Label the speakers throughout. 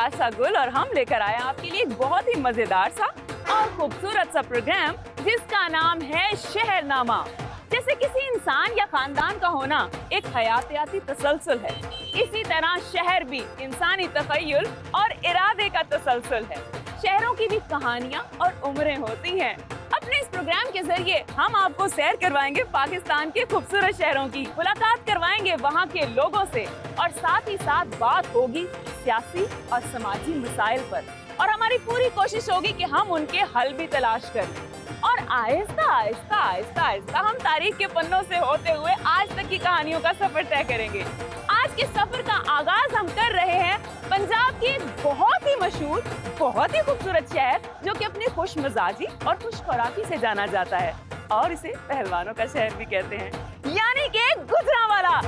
Speaker 1: बिपाशा गुल और हम लेकर आए हैं आपके लिए एक बहुत ही मजेदार सा और खूबसूरत सा प्रोग्राम जिसका नाम है शहरनामा। जैसे किसी इंसान या खानदान का होना एक हयातियाती तसलसल है, इसी तरह शहर भी इंसानी तखय्युल और इरादे का तसलसल है। शहरों की भी कहानियां और उम्रें होती हैं। अपने इस प्रोग्राम के जरिए हम आपको सैर करवाएंगे पाकिस्तान के खूबसूरत शहरों की, मुलाकात करवाएंगे वहाँ के लोगों से और साथ ही साथ बात होगी सियासी और समाजी मसाइल पर। और हमारी पूरी कोशिश होगी कि हम उनके हल भी तलाश करें और आहिस्ता आहिस्ता आहिस्ता आहिस्ता हम तारीख के पन्नों से होते हुए आज तक की कहानियों का सफर तय करेंगे। आज के सफर का आगाज हम कर रहे हैं पंजाब के बहुत ही मशहूर, बहुत ही खूबसूरत शहर जो कि अपनी खुश मिजाजी और खुश खुराकी से जाना जाता है और इसे पहलवानों का शहर भी कहते हैं, यानी कि गुजरांवाला।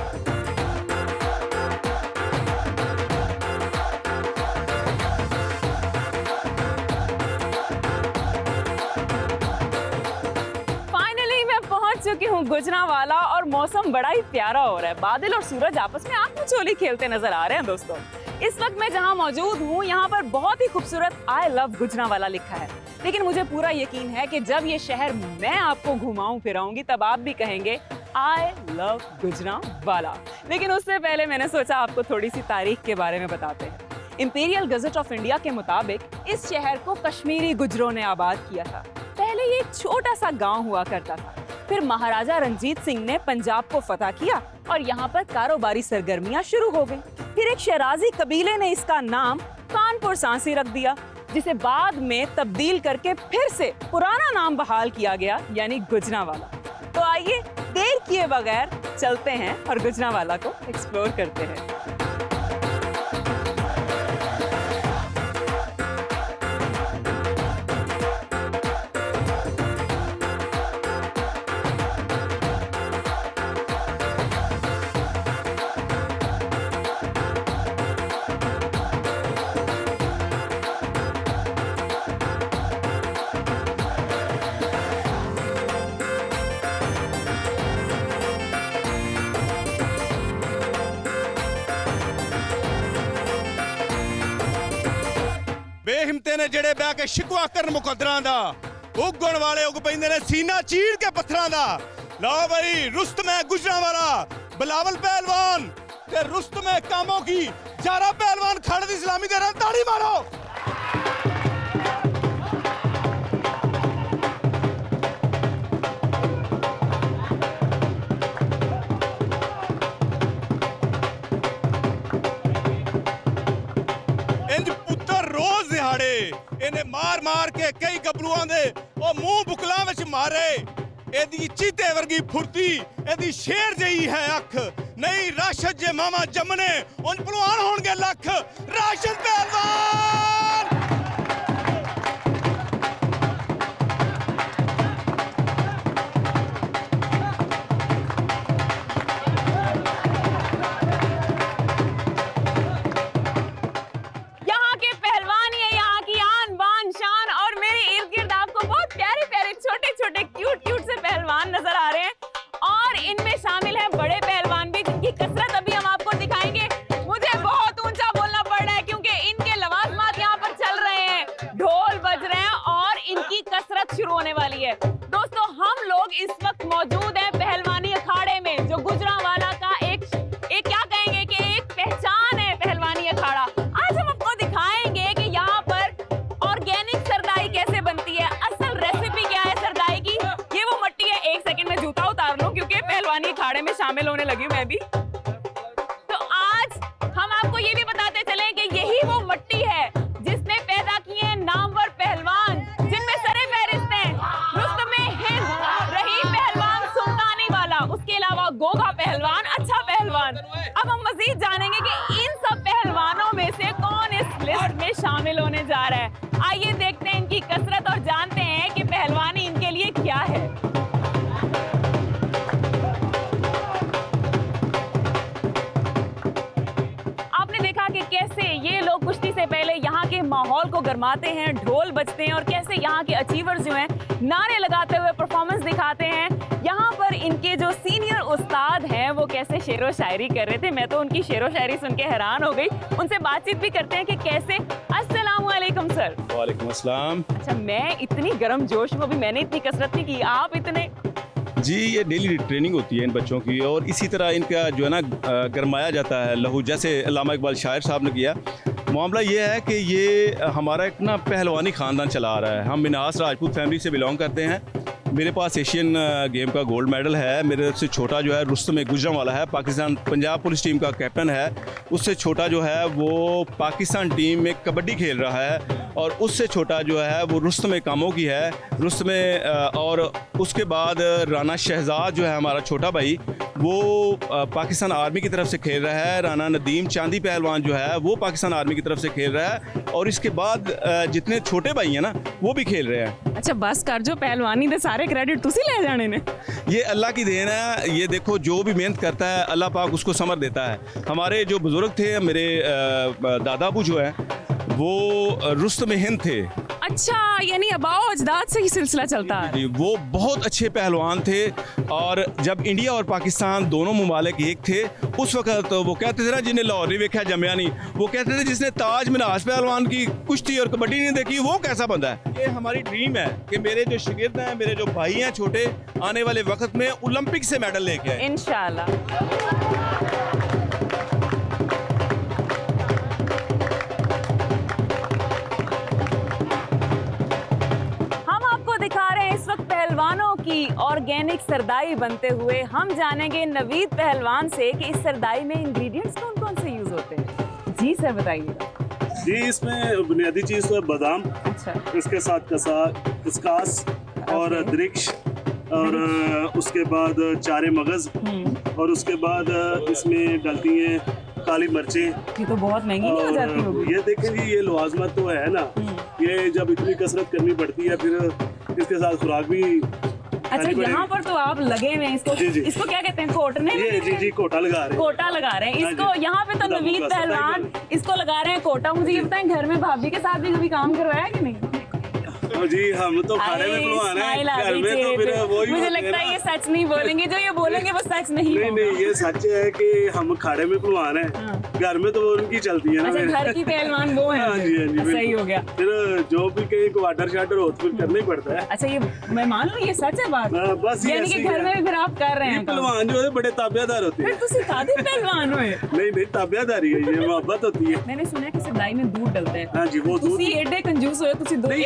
Speaker 1: चुकी हूँ गुजरांवाला और मौसम बड़ा ही प्यारा हो रहा है। बादल और सूरज आपस में आंख-मिचौली खेलते नजर आ रहे हैं। दोस्तों, इस वक्त मैं जहाँ मौजूद हूँ यहाँ पर बहुत ही खूबसूरत आई लव गुजरांवाला लिखा है, लेकिन मुझे पूरा यकीन है कि जब ये शहर मैं आपको घुमाऊं फिराऊंगी तब आप भी कहेंगे आई लव गुजरांवाला। लेकिन उससे पहले मैंने सोचा आपको थोड़ी सी तारीख के बारे में बताते हैं। इंपीरियल गजट ऑफ इंडिया के मुताबिक इस शहर को कश्मीरी गुजरों ने आबाद किया था। पहले ये एक छोटा सा गाँव हुआ करता था, फिर महाराजा रंजीत सिंह ने पंजाब को फतह किया और यहाँ पर कारोबारी सरगर्मियां शुरू हो गई। फिर एक शराजी कबीले ने इसका नाम कानपुर सांसी रख दिया, जिसे बाद में तब्दील करके फिर से पुराना नाम बहाल किया गया, यानी गुजरांवाला। तो आइए देर किए बगैर चलते हैं और गुजरांवाला को एक्सप्लोर करते हैं।
Speaker 2: बेहिम्ते ने जेड़े बह के शिकवा करन मुकद्दरां दा, उगण वाले उग पैंदे ने सीना चीर के पत्थरां दा। लो भाई, रुस्तम है गुजरांवाला, बिलावल पहलवान ते रुस्तम है कामों की जारा पहलवान खड़े दी सलामी दे रहे, ताड़ी मारो। इन्हें मार मार के कई गबरूआं दे ओ मुंह बुकलां विच मारे। एदी चीते वर्गी फुर्ती, एदी शेर जही है अख, नहीं राशद जे मामा जमने उन पहलवान होणगे लख। राशद पहलवान
Speaker 1: नजर आ रहे हैं और इनमें शामिल हैं बड़े पहलवान भी, जिनकी कसरत अभी हम आपको दिखाएंगे। मुझे बहुत ऊंचा बोलना पड़ रहा है क्योंकि इनके लवाजमात यहाँ पर चल रहे हैं, ढोल बज रहे हैं और इनकी कसरत शुरू होने वाली है। दोस्तों, हम लोग इस वक्त मौजूद हैं पहलवानी अखाड़े में, जो गुजरांवाला का एक क्या कहेंगे कि एक पहचान है पहलवानी अखाड़ा। आज हम आपको दिखाएंगे कि यहाँ पर ऑर्गेनिक सरदाई कैसे बनती है, असल रेसिपी क्या है सरदाई की। ये वो मट्टी है, एक सेकंड में जूता उतार लूं क्योंकि पहलवानी अखाड़े में शामिल होने लगी हूं मैं भी। तो आज हम आपको ये भी बताते चलें कि यही वो मट्टी है जिसने पैदा किए हैं नामवर पहलवान, जिनमें सरे फहरिस्त हैं रुस्तम हिंद, रहीम पहलवान सुल्तानी वाला, उसके अलावा गोगा पहलवान, अच्छा पहलवान। अब हम मजीद जानेंगे कि इन सब पहलवानों में से कौन इस लिस्ट में शामिल होने जा रहा है। आइए देखते हैं इनकी कसरत और जानते हैं कि पहलवानी इनके लिए क्या है। आपने देखा कि कैसे ये लोग कुश्ती से पहले यहाँ के माहौल को गरमाते हैं, ढोल बजते हैं और कैसे यहाँ के अचीवर्स जो हैं नारे लगाते हुए परफॉर्मेंस दिखाते हैं। यहाँ पर इनके जो सीनियर उस्ताद हैं हैं वो कैसे शेरो शायरी कर रहे थे। मैं तो उनकी शेरो शायरी सुन के हैरान हो गई। उनसे बातचीत भी करते हैं कि कैसे। अस्सलाम वालेकुम सर।
Speaker 2: वालेकुम अस्सलाम।
Speaker 1: अच्छा, मैं इतनी गर्म जोश में, अभी मैंने इतनी कसरत नहीं की, आप इतने।
Speaker 2: जी, ये डेली ट्रेनिंग होती है इन बच्चों की और इसी तरह इनका जो है ना गरमाया जाता है लहू, जैसे अल्लामा इकबाल शायर साहब ने किया। मामला ये है कि ये हमारा एक ना पहलवानी ख़ानदान चला आ रहा है। हम मिनास राजपूत फैमिली से बिलोंग करते हैं। मेरे पास एशियन गेम का गोल्ड मेडल है। मेरे से छोटा जो है रुस्तम गुजरांवाला है, पाकिस्तान पंजाब पुलिस टीम का कैप्टन है। उससे छोटा जो है वो पाकिस्तान टीम में कबड्डी खेल रहा है और उससे छोटा जो है वो रुस्तम कामों की है। रुस्तम और उसके बाद राना शहजाद जो है हमारा छोटा भाई, वो पाकिस्तान आर्मी की तरफ से खेल रहा है। राना नदीम चांदी पहलवान जो है वो पाकिस्तान आर्मी की तरफ से खेल रहा है और इसके बाद जितने छोटे भाई हैं ना वो भी खेल रहे हैं।
Speaker 1: अच्छा, बस कर जो पहलवानी दे सारे क्रेडिट तुसी ले जाने ने।
Speaker 2: ये अल्लाह की देन है। ये देखो, जो भी मेहनत करता है अल्लाह पाक उसको समर देता है। हमारे जो बुजुर्ग थे, मेरे दादा अबू जो है वो रुस्तम हिंद थे।
Speaker 1: अच्छा, यानी अबाओ अजदाद से ही सिलसिला चलता है।
Speaker 2: जी, वो बहुत अच्छे पहलवान थे और जब इंडिया और पाकिस्तान दोनों ममालिक एक थे उस वक्त वो कहते थे ना, जिन्हें लाहौर नहीं देखा जमिया नहीं, वो कहते थे जिसने ताज मिनास पहलवान की कुश्ती और कबड्डी नहीं देखी वो कैसा बंदा है। ये हमारी ड्रीम है कि मेरे जो शागिर्द हैं, मेरे जो भाई हैं छोटे, आने वाले वक्त में ओलंपिक से मेडल लेके आए
Speaker 1: इंशाल्लाह। पहलवानों की ऑर्गेनिक सरदाई बनते हुए हम जानेंगे नवीद पहलवान से कि इस सरदाई में इंग्रेडिएंट्स कौन कौन से यूज होते हैं। जी सर, बताइए।
Speaker 3: जी, इसमें बुनियादी चीज़ तो है बादाम।
Speaker 1: अच्छा।
Speaker 3: इसके साथ खसकास और द्रिक्ष और उसके बाद चारे मगज और उसके बाद इसमें डलती हैं काली मिर्चें।
Speaker 1: ये तो बहुत महंगी नहीं हो जाती होगी।
Speaker 3: ये देखें जी, ये लवाजमत तो है ना, ये जब इतनी कसरत करनी पड़ती है फिर इसके साथ खुराक भी।
Speaker 1: अच्छा, यहाँ पर तो आप लगे हुए हैं इसको।
Speaker 3: जी।
Speaker 1: इसको क्या कहते हैं, कोटने?
Speaker 3: जी, कोटा लगा रहे हैं।
Speaker 1: कोटा लगा रहे हैं इसको। यहाँ पे तो नवीद पहलवान इसको लगा रहे हैं कोटा। मुझे ये बताएं, घर में भाभी के साथ भी कभी काम करवाया कि नहीं?
Speaker 3: जी, हम तो खाने में पहलवान हैं, घर में तो फिर वही।
Speaker 1: मुझे लगता है ये सच नहीं बोलेंगे, जो ये बोलेंगे वो सच नहीं।
Speaker 3: नहीं, ये सच है कि हम खाड़े में पहलवान हैं, घर में तो वो उनकी चलती है ना।
Speaker 1: अच्छा, घर की पहलवान वो है।
Speaker 3: हाँ जी,
Speaker 1: सही हो गया।
Speaker 3: फिर जो भी कहीं क्वार्टर शार्टर हो तो फिर करना ही पड़ता है।
Speaker 1: अच्छा, ये मैं मान लूं ये सच है बात।
Speaker 3: बस
Speaker 1: यानी कि घर में भी फिर आप कर रहे हैं।
Speaker 3: पहलवान जो है बड़े ताबियादार होते हैं।
Speaker 1: फिर तुसी खादी पहलवान हुए?
Speaker 3: नहीं, ताबियादारी है, ये मोहब्बत होती है।
Speaker 1: मैंने सुना कि सरदाई में दूध डलता है।
Speaker 3: हाँ जी, वो दूध।
Speaker 1: तुसी एडे कंजूस हुए, तुसी दूध
Speaker 3: नहीं,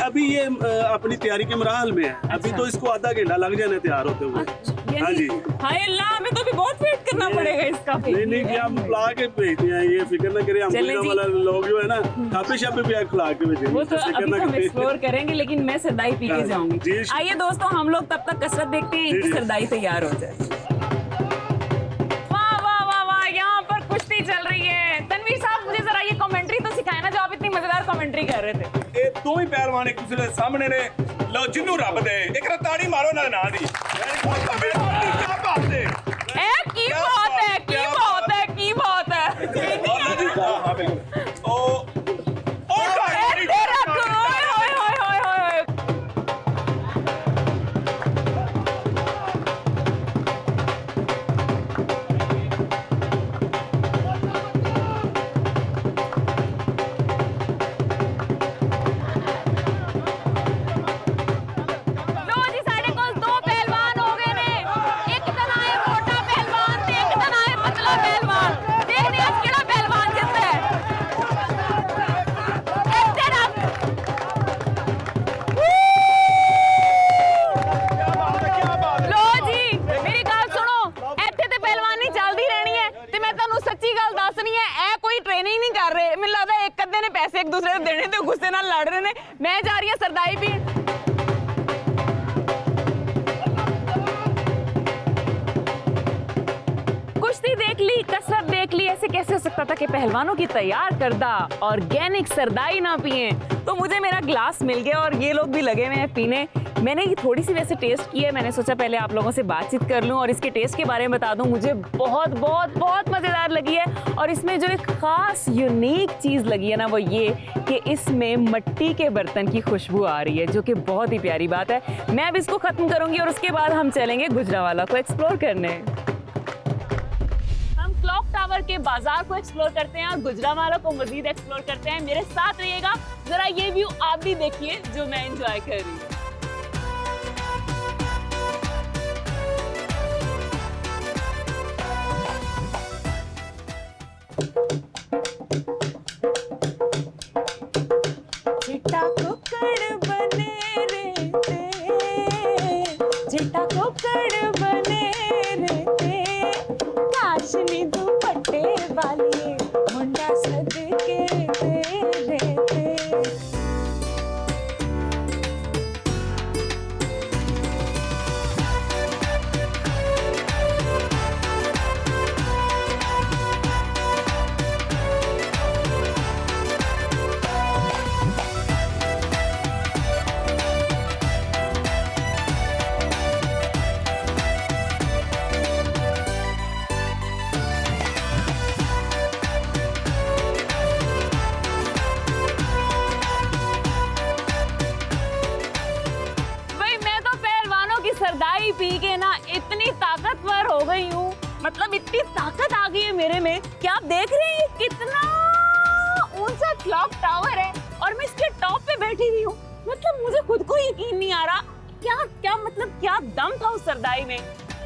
Speaker 3: अभी ये अपनी तैयारी के मराहल में है। अभी तो इसको आधा घंटा लग जाने तैयार होते हुए। हाँ जी।
Speaker 1: हाय अल्लाह, हमें तो भी बहुत वेट करना पड़ेगा इसका।
Speaker 3: नहीं, कि हम खिला के भेजते हैं, ये फिक्र ना करें। हम वाला लोग जो है ना खापे शापे भी खिला के भेजेंगे।
Speaker 1: वो तो अभी हम एक्सप्लोर करेंगे, लेकिन मैं सरदाई पी के जाऊंगी। आइए दोस्तों, हम लोग तब तक कसरत देखते हैं, इनकी सरदाई तैयार हो जाए। वाह वाह वाह वाह, यहाँ पर कुश्ती चल रही है। तनवीर साहब, मुझे जरा ये कमेंट्री तो सिखाए ना, जो आप इतनी मजेदार कमेंट्री कर रहे थे।
Speaker 2: ये दो ही पहलवान एक दूसरे के सामने ने, लो जिन्नू रब दे एक ताड़ी मारो ना ना दी। क्या बात है,
Speaker 1: की बात है, की बात है, की बात है।
Speaker 2: हाँ बिल्कुल। ओ
Speaker 1: एक दूसरे को देने तो गुस्से नाल लड़ रहे ने। मैं जा रही हूं सरदाई पीण। कुश्ती देख ली, कसरत देख ली, ऐसे कैसे हो सकता था कि पहलवानों की तैयार करदा ऑर्गेनिक सरदाई ना पिए। तो मुझे मेरा ग्लास मिल गया और ये लोग भी लगे हुए हैं पीने। मैंने ये थोड़ी सी वैसे टेस्ट की है, मैंने सोचा पहले आप लोगों से बातचीत कर लूं और इसके टेस्ट के बारे में बता दूं। मुझे बहुत बहुत बहुत मज़ेदार लगी है और इसमें जो एक ख़ास यूनिक चीज़ लगी है ना, वो ये कि इसमें मिट्टी के बर्तन की खुशबू आ रही है, जो कि बहुत ही प्यारी बात है। मैं अब इसको ख़त्म करूँगी और उसके बाद हम चलेंगे गुजरांवाला को एक्सप्लोर करने। टावर के बाजार को एक्सप्लोर करते हैं और गुजरांवाला को मजीद एक्सप्लोर करते हैं। मेरे साथ रहिएगा, जरा ये व्यू आप भी देखिए जो मैं एंजॉय कर रही हूँ। चिट्टा कुक्कड़ बने रहते, चिट्टा कुक्कड़ बने रहते, काशनी दुपट्टे वाली मुंडा सदके दे देते। सरदाई पी के ना इतनी ताकतवर हो गई हूँ, मतलब इतनी ताकत आ गई है मेरे में। क्या आप देख रहे हैं कितना ऊंचा क्लॉक टावर है और मैं इसके टॉप पे बैठी हुई हूँ। मतलब मुझे खुद को यकीन नहीं आ रहा क्या दम था उस सरदाई में।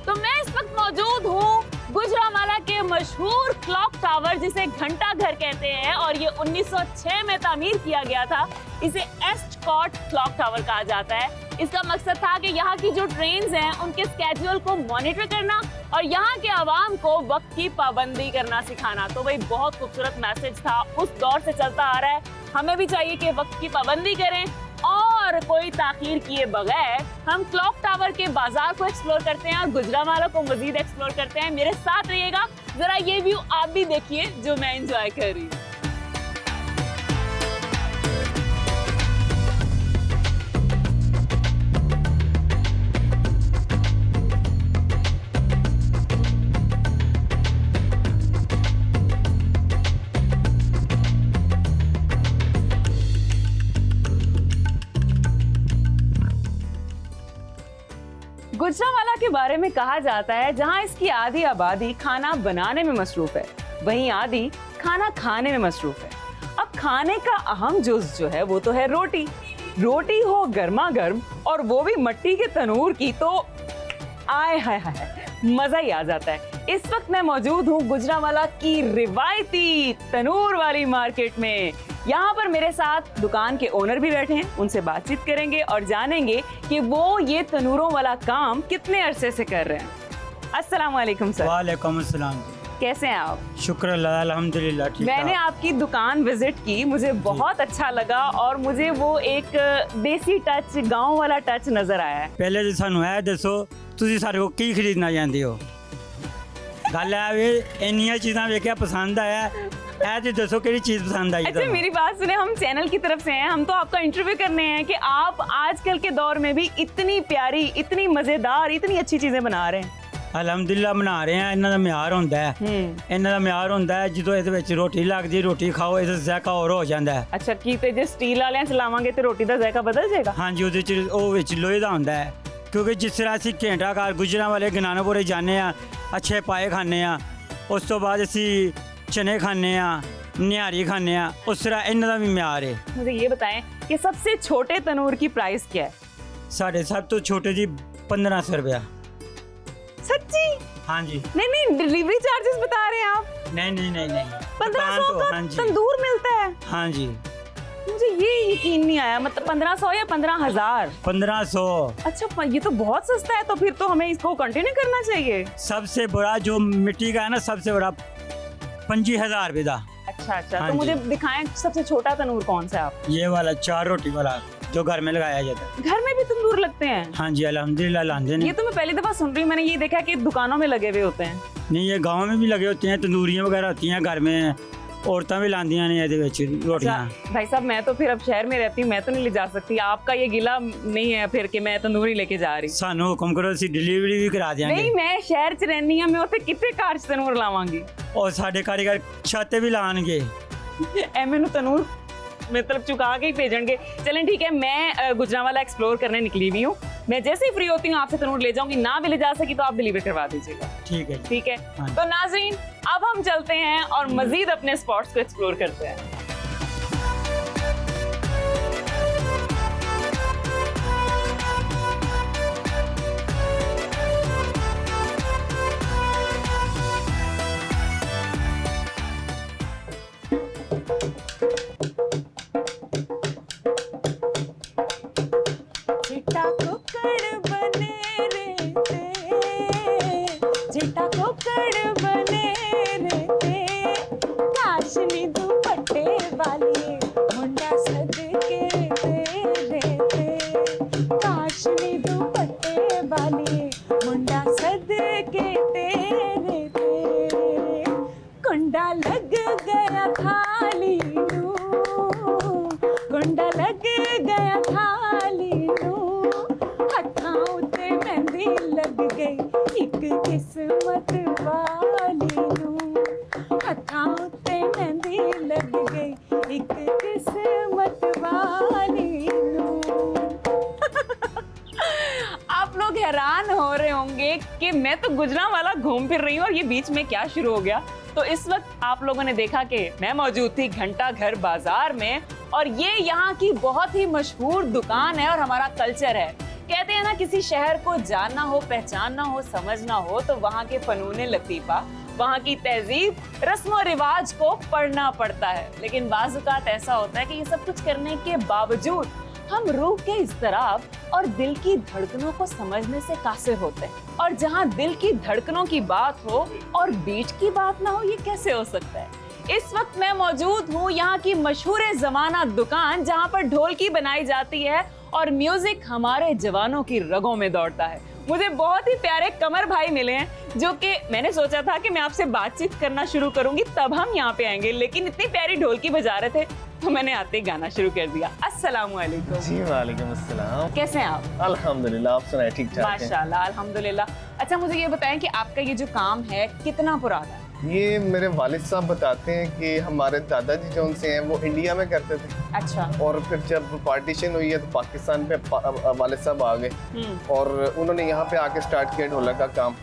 Speaker 1: तो मैं इस वक्त मौजूद हूँ गुजरांवाला के मशहूर क्लॉक टावर जिसे घंटा घर कहते हैं और ये 1906 में तामीर किया गया था। इसे एस्कॉट क्लॉक टावर कहा जाता है। इसका मकसद था कि यहाँ की जो ट्रेन्स हैं उनके स्केड्यूल को मॉनिटर करना और यहाँ के आवाम को वक्त की पाबंदी करना सिखाना। तो भाई बहुत खूबसूरत मैसेज था, उस दौर से चलता आ रहा है। हमें भी चाहिए कि वक्त की पाबंदी करें और कोई ताखीर किए बगैर हम क्लॉक टावर के बाजार को एक्सप्लोर करते हैं और गुजरांवाला को मजीद एक्सप्लोर करते हैं। मेरे साथ रहिएगा, जरा ये व्यू आप भी देखिए जो मैं एंजॉय कर रही हूँ। गुजरांवाला के बारे में कहा जाता है जहां इसकी आधी आबादी खाना बनाने में मसरूफ है, वहीं आधी खाना खाने में मसरूफ है। अब खाने का अहम जुज़ जो है वो तो है रोटी। रोटी हो गर्मा गर्म और वो भी मिट्टी के तनूर की, तो आय हाय हाय मजा ही आ जाता है। इस वक्त मैं मौजूद हूँ गुजरांवाला की रिवायती तनूर वाली मार्केट में। यहाँ पर मेरे साथ दुकान के ओनर भी बैठे हैं, उनसे बातचीत करेंगे और जानेंगे कि वो ये तनूरों वाला काम कितने अरसे से कर रहे हैं। अस्सलाम वालेकुम सर।
Speaker 4: वालेकुम अस्सलाम।
Speaker 1: कैसे हैं आप?
Speaker 4: शुक्र अल्लाह, अल्हम्दुलिल्लाह ठीक।
Speaker 1: मैंने आपकी दुकान विजिट की, मुझे बहुत अच्छा लगा और मुझे वो एक देसी टच, गांव वाला टच नजर आया है।
Speaker 4: पहले तो सानू है दसो तुसी सारे को की खरीदना चाहते हो? गल है वे इन्नियां चीज़ां वेखिया पसंद आया है तो दसो केड़ी चीज़ पसंद आई?
Speaker 1: अच्छा मेरी बात सुने, हम चैनल की तरफ से हैं, हम तो आपका इंटरव्यू करने हैं कि आप आजकल के दौर में भी इतनी प्यारी, इतनी मजेदार, इतनी अच्छी चीजें बना रहे हैं।
Speaker 4: अलहमदुलिल्लाह बना रहे हैं। इन्हां दा म्यार हुंदा है, इन्हां दा म्यार हुंदा है ਜਦੋਂ ਇਹਦੇ ਵਿੱਚ ਰੋਟੀ ਲੱਗਦੀ, ਰੋਟੀ ਖਾਓ ਇਹਦਾ ਜ਼ਾਇਕਾ ਹੋਰ ਹੋ ਜਾਂਦਾ ਹੈ।
Speaker 1: ਅੱਛਾ ਕੀ ਤੇ ਜੇ ਸਟੀਲ ਵਾਲਿਆਂ ਚ ਲਾਵਾਂਗੇ ਤੇ ਰੋਟੀ ਦਾ ਜ਼ਾਇਕਾ ਬਦਲ ਜਾਏਗਾ?
Speaker 4: ਹਾਂਜੀ ਉਹਦੇ ਚ ਉਹ ਵਿੱਚ ਲੋਹੇ ਦਾ ਹੁੰਦਾ ਹੈ, ਕਿਉਂਕਿ ਜਿਸ ਤਰ੍ਹਾਂ ਅਸੀਂ ਘੰਟਾ ਘਰ ਗੁਜਰਾਂਵਾਲੇ ਗਨਾਨਾਪੁਰੇ ਜਾਂਦੇ ਆ, ਅੱਛੇ ਪਾਏ ਖਾਂਦੇ ਆ, ਉਸ ਤੋਂ ਬਾਅਦ ਅਸੀਂ ਚਨੇ ਖਾਂਦੇ ਆ, निहारी खाने उस तरह इन्हों का भी म्यार है।
Speaker 1: मुझे ये बताएं कि सबसे छोटे तनूर की प्राइस क्या है?
Speaker 4: साढ़े सब तो छोटे जी 1500 रुपया।
Speaker 1: सच्ची?
Speaker 4: हाँ जी।
Speaker 1: नहीं नहीं डिलीवरी चार्जेस बता रहे हैं आप?
Speaker 4: नहीं नहीं नहीं नहीं
Speaker 1: 1500
Speaker 4: तो,
Speaker 1: का
Speaker 4: हाँ जी।
Speaker 1: तंदूर मिलता है?
Speaker 4: हाँ जी।
Speaker 1: मुझे ये यकीन नहीं आया, मतलब 1500 या 15000?
Speaker 4: 1500।
Speaker 1: अच्छा ये तो बहुत सस्ता है, तो फिर तो हमें इसको कंटिन्यू करना चाहिए।
Speaker 4: सबसे बड़ा जो मिट्टी का है ना, सबसे बड़ा 25,000 रुपये का।
Speaker 1: अच्छा अच्छा
Speaker 4: हाँ
Speaker 1: तो मुझे
Speaker 4: जी।
Speaker 1: दिखाएं सबसे छोटा तनूर कौन सा है आप?
Speaker 4: ये वाला 4 रोटी वाला जो घर में लगाया जाता है।
Speaker 1: घर में भी तंदूर लगते हैं?
Speaker 4: हाँ जी अल्हम्दुलिल्लाह लांदे
Speaker 1: ये
Speaker 4: ने।
Speaker 1: तो मैं पहली दफा सुन रही हूँ। मैंने ये देखा कि दुकानों में लगे हुए होते हैं।
Speaker 4: नहीं ये गांव में भी लगे होते हैं, तंदूरियाँ वगैरह होती हैं घर में, औरतें भी लांदियां ने ये रोटियाँ।
Speaker 1: अच्छा, भाई साहब मैं तो फिर अब शहर में रहती हूँ, मैं तो नहीं ले जा सकती। आपका ये गिला नहीं है फिर कि मैं तंदूरी लेके जा रही?
Speaker 4: सानू हुक्म करो असीं डिलीवरी भी करा देंगे।
Speaker 1: नहीं मैं शहर च रहनी हूँ, मैं उत्थे कितने कार च तनूर लावांगी।
Speaker 4: और साढ़े कारीगर छत भी लाएंगे।
Speaker 1: ए मैनू तनूर मतलब चुका के ही भेजणगे। चलें ठीक है, मैं गुजरांवाला एक्सप्लोर करने निकली हुई हूँ। मैं जैसे ही फ्री होती हूँ आपसे तनूर ले जाऊंगी, ना भी ले जा सकी तो आप डिलीवर करवा दीजिएगा।
Speaker 4: ठीक है।
Speaker 1: ठीक है,
Speaker 4: हाँ।
Speaker 1: तो नाज़रीन अब हम चलते हैं और मजीद अपने स्पॉट्स को एक्सप्लोर करते हैं। चिट्टा कुक्कड़ बने रहते, चिट्टा कुक्कड़ बने रहते, काशनी दुपट्टे वाली मुंडा सदके दे देते, काशनी दुपट्टे वाली मुंडा सदके दे देते, कुंडा लग गया थाली नू, कुंडा लग गया थाली नू, हत्थां उत्ते मेहंदी लग गई एक किस्मत वाली नू, हत्थां उत्ते मेहंदी लग गई एक किस्मत वाली नू। आप लोग हैरान हो रहे होंगे कि मैं तो गुजरांवाला घूम फिर रही हूँ और ये बीच में क्या शुरू हो गया। तो इस वक्त आप लोगों ने देखा कि मैं मौजूद थी घंटा घर बाजार में, और ये यहाँ की बहुत ही मशहूर दुकान है और हमारा कल्चर है। कहते हैं ना, किसी शहर को जानना हो, पहचानना हो, समझना हो तो वहाँ के फनूने लतीफा, वहाँ की तहजीब, रस्म रिवाज को पढ़ना पड़ता है। लेकिन बाज़-औक़ात ऐसा होता है कि ये सब कुछ करने के बावजूद हम रूह के इज़्तिराब और दिल की धड़कनों को समझने से कासिर होते हैं। और जहाँ दिल की धड़कनों की बात हो और बीट की बात ना हो, ये कैसे हो सकता है? इस वक्त मैं मौजूद हूँ यहाँ की मशहूर ज़माना दुकान, जहाँ पर ढोलकी बनाई जाती है और म्यूजिक हमारे जवानों की रगों में दौड़ता है। मुझे बहुत ही प्यारे कमर भाई मिले हैं, जो कि मैंने सोचा था कि मैं आपसे बातचीत करना शुरू करूंगी तब हम यहाँ पे आएंगे, लेकिन इतनी प्यारी ढोलकी बजा रहे थे तो मैंने आते ही गाना शुरू कर दिया। अस्सलामु अलैकुम।
Speaker 5: जी वालेकुम अस्सलाम।
Speaker 1: कैसे हैं आप?
Speaker 5: अल्हम्दुलिल्लाह, आप सुनाए ठीक ठाक हैं?
Speaker 1: माशाल्लाह, अल्हम्दुलिल्लाह। अच्छा, मुझे ये बताएं कि आपका ये जो काम है कितना पुराना है?
Speaker 5: ये मेरे वालिद साहब बताते हैं कि हमारे दादाजी जो उनसे हैं वो इंडिया में करते थे,
Speaker 1: अच्छा।
Speaker 5: और फिर जब पार्टीशन हुई है तो पाकिस्तान पे वालिद साहब आ गए और उन्होंने यहाँ पे आके स्टार्ट किया ढोलक का काम।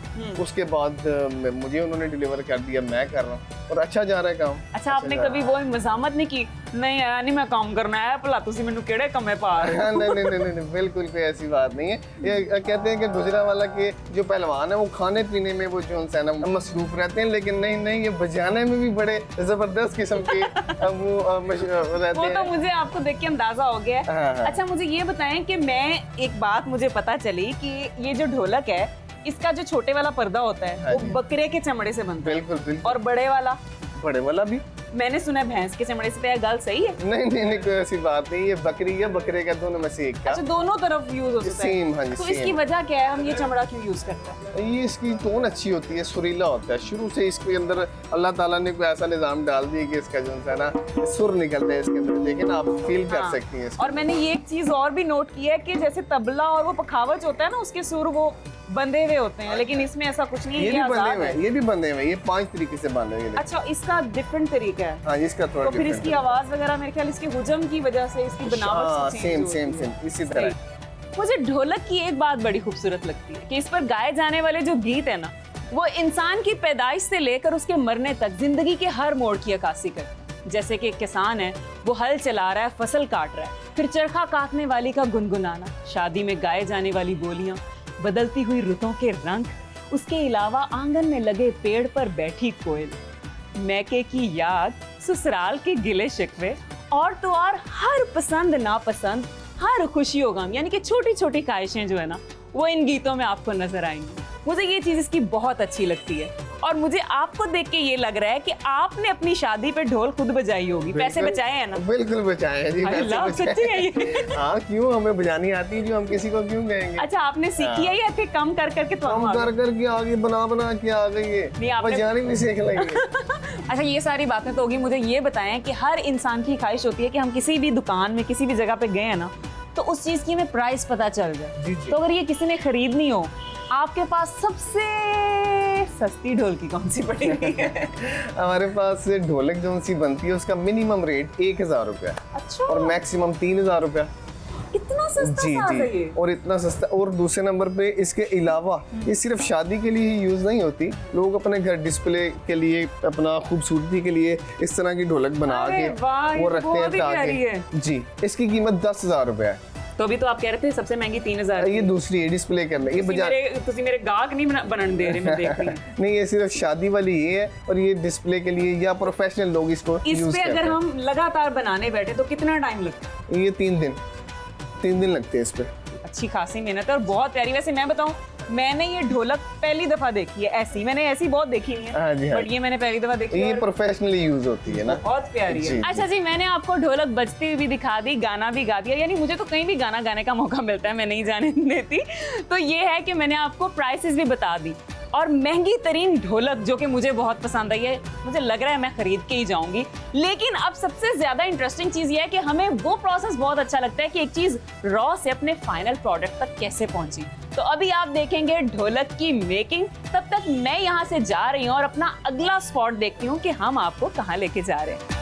Speaker 5: उसके बाद मुझे उन्होंने डिलीवर कर दिया, मैं कर रहा हूँ और अच्छा जा रहा है काम।
Speaker 1: अच्छा, आपने कभी वो मज़ामत नहीं की, नहीं यार नहीं मैं काम करना है भला तुसी मैनू केड़े कमे पा रहे हो?
Speaker 5: नहीं, बिल्कुल कोई ऐसी बात नहीं है। ये कहते हैं कि गुजरांवाला के जो पहलवान है वो खाने पीने में वो जो है ना मसरूफ रहते हैं, लेकिन नहीं ये बजाने में भी बड़े जबरदस्त किस्म के वो रहते
Speaker 1: वो
Speaker 5: हैं।
Speaker 1: तो मुझे आपको देख के अंदाजा हो गया है।
Speaker 5: हाँ।
Speaker 1: अच्छा, मुझे ये बताएं कि मैं एक बात मुझे पता चली कि ये जो ढोलक है इसका जो छोटे वाला पर्दा होता है
Speaker 5: हाँ
Speaker 1: वो
Speaker 5: जी।
Speaker 1: बकरे के चमड़े से बनता है,
Speaker 5: बिल्कुल
Speaker 1: और बड़े वाला
Speaker 5: बड़े वाला भी
Speaker 1: मैंने सुना है भैंस के चमड़े से। तो यह गल सही है?
Speaker 5: नहीं कोई ऐसी बात नहीं, ये बकरी या बकरे का दोनों में से एक का।
Speaker 1: अच्छा, दोनों तरफ यूज हो सकता है।
Speaker 5: सेम, हाँ जी,
Speaker 1: तो
Speaker 5: सेम।
Speaker 1: इसकी वजह क्या है, हम ये चमड़ा क्यों यूज करते हैं?
Speaker 5: ये इसकी टोन अच्छी होती है, सुरीला होता है। शुरू से इसके अंदर अल्लाह ताला ने कोई ऐसा निजाम डाल दिया कि इसका जो है ना सुर निकलता है इसके अंदर, लेकिन आप फील कर
Speaker 1: हाँ।
Speaker 5: सकती हैं इसको।
Speaker 1: और मैंने ये एक चीज और भी नोट की है कि जैसे तबला और वो पखावज होता है ना, उसके सुर वो बंधे हुए होते हैं, लेकिन इसमें ऐसा कुछ नहीं है,
Speaker 5: ये भी बंधे
Speaker 1: आजाद
Speaker 5: हुए
Speaker 1: है।
Speaker 5: हैं, ये भी बंधे हुए हैं, ये 5 तरीके से बंधे हुए हैं।
Speaker 1: अच्छा, इसका डिफरेंट तरीका है।
Speaker 5: हाँ, इसका थोड़ा
Speaker 1: तो फिर
Speaker 5: different
Speaker 1: इसकी
Speaker 5: है।
Speaker 1: आवाज वगैरह मेरे ख्याल इसके हुजम की वजह से इसकी बनावट
Speaker 5: हाँ,
Speaker 1: से
Speaker 5: सेम
Speaker 1: change होती है।
Speaker 5: सेम इसी तरह।
Speaker 1: सही। मुझे ढोलक की एक बात बड़ी खूबसूरत लगती है कि इस पर गाए जाने वाले जो गीत है ना, वो इंसान की पैदाइश से लेकर उसके मरने तक जिंदगी के हर मोड़ की अक्कासी करते हैं। जैसे कि एक किसान है, वो हल चला रहा है, फसल काट रहा है, फिर चरखा काटने वाली का गुनगुनाना, शादी में गाए जाने वाली बोलियां, बदलती हुई रुतों के रंग, उसके अलावा आंगन में लगे पेड़ पर बैठी कोयल, मैके की याद, ससुराल के गिले शिकवे, और तो और हर पसंद नापसंद, हर खुशी और गम, यानी कि छोटी छोटी ख्वाहिशें जो है ना, वो इन गीतों में आपको नजर आएंगी। मुझे ये चीज़ इसकी बहुत अच्छी लगती है, और मुझे आपको देख के ये लग रहा है कि आपने अपनी शादी पे ढोल खुद बजाई होगी। पैसे बचाए हैं ना?
Speaker 5: बिल्कुल बचाए हैं जी, पैसे
Speaker 1: अल्लाह,
Speaker 5: बचाए
Speaker 1: सच्ची है
Speaker 5: हैं।
Speaker 1: ये?
Speaker 5: हाँ, क्यों, हमें बजानी आती है जो हम किसी को क्यों कहेंगे।
Speaker 1: अच्छा, आपने सीखी है या फिर कम कर करके तो
Speaker 5: हम कर के आगे बना के आ गई
Speaker 1: नहीं,
Speaker 5: है,
Speaker 1: आपने-
Speaker 5: बजानी भी सीख लेंगे।
Speaker 1: अच्छा, ये सारी बातें तो होगी। मुझे ये बताएं कि हर इंसान की ख्वाहिश होती है कि हम किसी भी दुकान में किसी भी जगह पे गए हैं ना, तो उस चीज़ की हमें प्राइस पता चल जाए।
Speaker 5: जी, जी।
Speaker 1: तो अगर ये किसी ने खरीदनी हो, आपके पास सबसे सस्ती ढोलकी कौन सी पड़ेगी?
Speaker 5: हमारे पास ढोलक जो सी बनती है उसका मिनिमम रेट 1000 रुपया
Speaker 1: अच्छा,
Speaker 5: और मैक्सिमम 3000 रुपया।
Speaker 1: इतना सस्ता
Speaker 5: जी
Speaker 1: साज है
Speaker 5: जी,
Speaker 1: ये?
Speaker 5: और इतना सस्ता। और दूसरे नंबर पे इसके अलावा ये सिर्फ शादी के लिए ही यूज नहीं होती, लोग अपने घर डिस्प्ले के लिए, अपना खूबसूरती के लिए इस तरह की ढोलक बना
Speaker 1: अरे
Speaker 5: के
Speaker 1: वाह, ये
Speaker 5: वो
Speaker 1: तो
Speaker 5: रखते
Speaker 1: बहुत
Speaker 5: हैं
Speaker 1: ही प्यारी है।
Speaker 5: ताकि जी। इसकी कीमत 10,000 रुपया है।
Speaker 1: तो अभी तो आप कह रहे थे सबसे महंगी 3000।
Speaker 5: ये दूसरी है डिस्प्ले करने, ये
Speaker 1: तुसी मेरे गाहक नहीं बनने दे रहे, मैं देख रही हूँ।
Speaker 5: नहीं, ये सिर्फ शादी वाली ये है और ये डिस्प्ले के लिए या प्रोफेशनल लोग इसको
Speaker 1: इस
Speaker 5: यूज
Speaker 1: पे
Speaker 5: करते
Speaker 1: अगर
Speaker 5: हैं।
Speaker 1: हम लगातार बनाने बैठे तो कितना टाइम लगता है?
Speaker 5: ये 3 दिन लगते हैं इस पे।
Speaker 1: अच्छी खासी मेहनत है और बहुत प्यारी। वैसे मैं बताऊं, मैंने ये ढोलक पहली दफा देखी है ऐसी, मैंने ऐसी बहुत देखी नहीं
Speaker 5: हाँ जी,
Speaker 1: है,
Speaker 5: हाँ
Speaker 1: बट ये मैंने पहली दफा देखी है
Speaker 5: ये
Speaker 1: और
Speaker 5: प्रोफेशनली यूज होती है ना।
Speaker 1: बहुत प्यारी है।
Speaker 5: जी,
Speaker 1: अच्छा जी, मैंने आपको ढोलक बजती हुई भी दिखा दी, गाना भी गा दिया, यानी मुझे तो कहीं भी गाना गाने का मौका मिलता है, मैं नहीं जाने देती। तो ये है कि मैंने आपको प्राइसेस भी बता दी और महंगी तरीन ढोलक जो कि मुझे बहुत पसंद आई है, मुझे लग रहा है मैं खरीद के ही जाऊंगी। लेकिन अब सबसे ज्यादा इंटरेस्टिंग चीज ये है कि हमें वो प्रोसेस बहुत अच्छा लगता है कि एक चीज रॉ से अपने फाइनल प्रोडक्ट तक कैसे पहुंची। तो अभी आप देखेंगे ढोलक की मेकिंग, तब तक मैं यहाँ से जा रही हूँ और अपना अगला स्पॉट देखती हूँ कि हम आपको कहाँ लेके जा रहे हैं।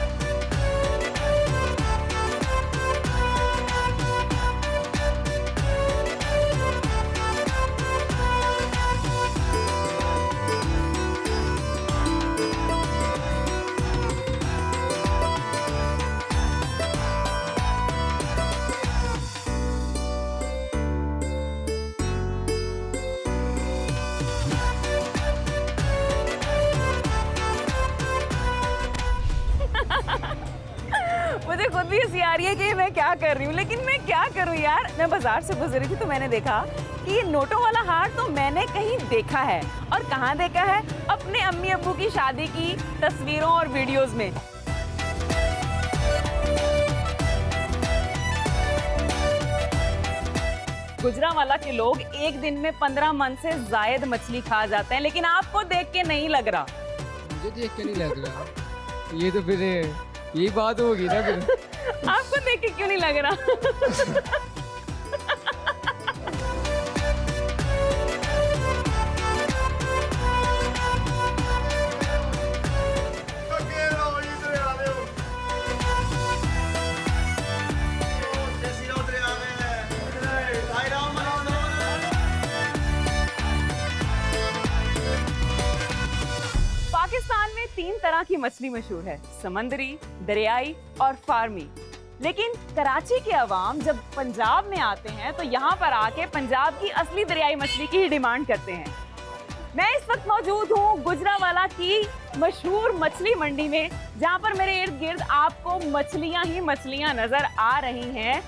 Speaker 1: मुझे खुद भी हंसी आ रही है कि मैं क्या कर रही हूँ, लेकिन मैं क्या करूँ यार। मैं बाजार से गुजरी थी तो मैंने देखा कि ये नोटों वाला हार तो मैंने कहीं देखा है, और कहाँ देखा है? अपने अम्मी अब्बू की शादी की तस्वीरों और वीडियोस में। गुजरांवाला के लोग एक दिन में 15 मन से जायद मछली खा जाते हैं, लेकिन आपको देख के नहीं लग रहा।
Speaker 6: मुझे देख के नहीं लग रहा, ये तो फिर यही बात होगी ना फिर।
Speaker 1: आपको देख के क्यों नहीं लग रहा? पाकिस्तान में 3 तरह की मछली मशहूर है, समंदरी, दरियाई और फार्मी। लेकिन कराची के अवाम जब पंजाब में आते हैं तो यहाँ पर आके पंजाब की असली दरियाई मछली की ही डिमांड करते हैं। मैं इस वक्त मौजूद हूँ गुजरांवाला की मशहूर मछली मंडी में, जहाँ पर मेरे इर्द गिर्द आपको मछलियाँ ही मछलियाँ नजर आ रही हैं।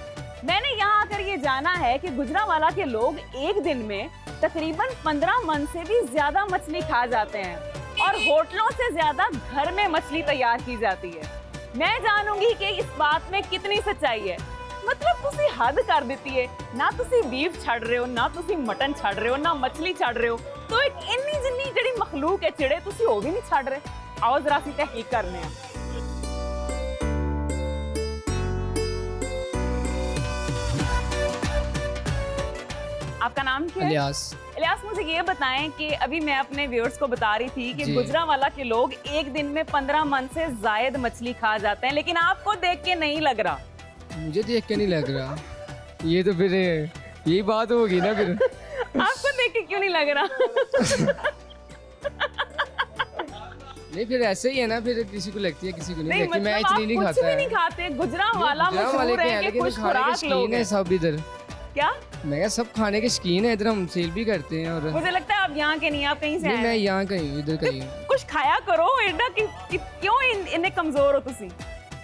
Speaker 1: मैंने यहाँ आकर ये जाना है कि गुजरांवाला के लोग एक दिन में तकरीबन 15 मन से भी ज्यादा मछली खा जाते हैं और होटलों से ज्यादा घर में मछली तैयार की जाती है। मैं जानूंगी कि इस बात में कितनी सच्चाई है। मतलब तुसी हद कर देती है ना, तुसी बीफ छड़ रहे हो ना, तुसी मटन छड़ रहे हो ना, मछली छड़ रहे हो, तो एक इन्नी जिन्नी जड़ी मखलूक है चिड़े तुसी वो भी नहीं छड़ रहे। आओ जरा सी तहकीक करने हैं। आपका नाम क्या है?
Speaker 6: इलियास।
Speaker 1: इलियास, मुझे ये बताएं कि अभी मैं अपने व्यूअर्स को बता रही थी कि
Speaker 6: जी।
Speaker 1: गुजरांवाला के लोग एक दिन में 15 मन से जायद मछली खा जाते हैं, लेकिन आपको देख के नहीं लग रहा।
Speaker 6: मुझे देख के नहीं लग रहा, ये तो फिर यही बात होगी ना फिर।
Speaker 1: आपको देख के क्यों नहीं लग रहा?
Speaker 6: नहीं फिर ऐसे ही है ना, फिर किसी को लगती है किसी को नहीं लगती।
Speaker 1: मतलब
Speaker 6: मैं
Speaker 1: आप
Speaker 6: इतनी नहीं
Speaker 1: कुछ
Speaker 6: खाता
Speaker 1: भी
Speaker 6: है।
Speaker 1: नहीं खाते। गुजरांवाला
Speaker 6: गुजरांवाले
Speaker 1: मशहूर
Speaker 6: के
Speaker 1: है
Speaker 6: हैं,
Speaker 1: कि
Speaker 6: लेकिन
Speaker 1: खुश
Speaker 6: खाने के
Speaker 1: खुराक लोग
Speaker 6: शौकीन है
Speaker 1: हैं।
Speaker 6: सब इधर।
Speaker 1: क्या?
Speaker 6: मैं क्या सब खाने के शौकीन है इधर, हम सेल भी करते हैं। और
Speaker 1: मुझे लगता है आप यहाँ के नहीं, आप कहीं से
Speaker 6: नहीं,
Speaker 1: आए
Speaker 6: मैं
Speaker 1: हैं।
Speaker 6: यहाँ कहीं हूँ, इधर कहीं हूँ।
Speaker 1: कुछ खाया करो एडा क्यों इन्ने कमजोर हो तुसी?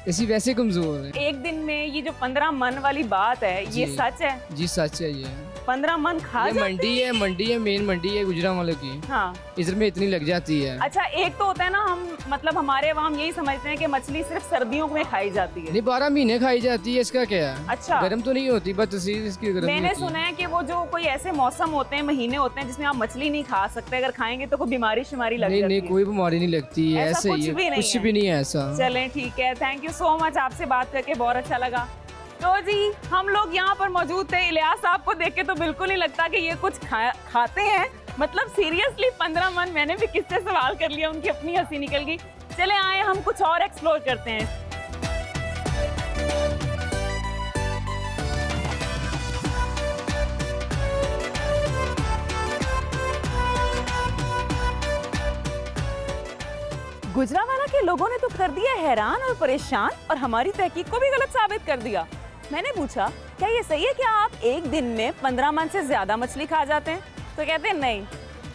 Speaker 6: ऐसी वैसे कमजोर है।
Speaker 1: एक दिन में ये जो 15 मन वाली बात है, ये
Speaker 6: जी।
Speaker 1: सच है?
Speaker 6: जी सच है ये।
Speaker 1: 15 मन खा
Speaker 6: ये
Speaker 1: जाते
Speaker 6: मंडी है मेन मंडी है गुजरांवाला की।
Speaker 1: हाँ।
Speaker 6: इधर में इतनी लग जाती है।
Speaker 1: अच्छा, एक तो होता है ना, हम मतलब हमारे अवाम यही समझते हैं कि मछली सिर्फ सर्दियों में खाई जाती है।
Speaker 6: नहीं 12 महीने खाई जाती है, इसका क्या है?
Speaker 1: अच्छा।
Speaker 6: गर्म तो नहीं होती, बस तस्वीर इसकी गर्म
Speaker 1: मैंने
Speaker 6: होती
Speaker 1: सुना है कि वो जो कोई ऐसे मौसम होते हैं, महीने होते हैं जिसमें आप मछली नहीं खा सकते, अगर खाएंगे तो कोई बीमारी शिमारी लग
Speaker 6: नहीं
Speaker 1: जाती
Speaker 6: नहीं
Speaker 1: है।
Speaker 6: कोई बीमारी नहीं लगती है,
Speaker 1: ऐसा
Speaker 6: ऐसे
Speaker 1: कुछ
Speaker 6: ही
Speaker 1: भी
Speaker 6: है,
Speaker 1: नहीं
Speaker 6: कुछ
Speaker 1: है।
Speaker 6: भी नहीं है ऐसा।
Speaker 1: चलें ठीक है, थैंक यू सो मच, आपसे बात करके बहुत अच्छा लगा। तो जी हम लोग यहाँ पर मौजूद थे। इलियास साहब को देख के तो बिल्कुल नहीं लगता कि ये कुछ खाते हैं, मतलब सीरियसली 15 मन मैंने भी किससे सवाल कर लिया, उनकी अपनी हंसी निकल गई। चले आए हम कुछ और एक्सप्लोर करते हैं। गुजरांवाला के लोगों ने तो कर दिया हैरान और परेशान और हमारी तहकीक को भी गलत साबित कर दिया। मैंने पूछा क्या ये सही है, क्या आप एक दिन में 15 मन से ज्यादा मछली खा जाते हैं? तो कहते हैं नहीं,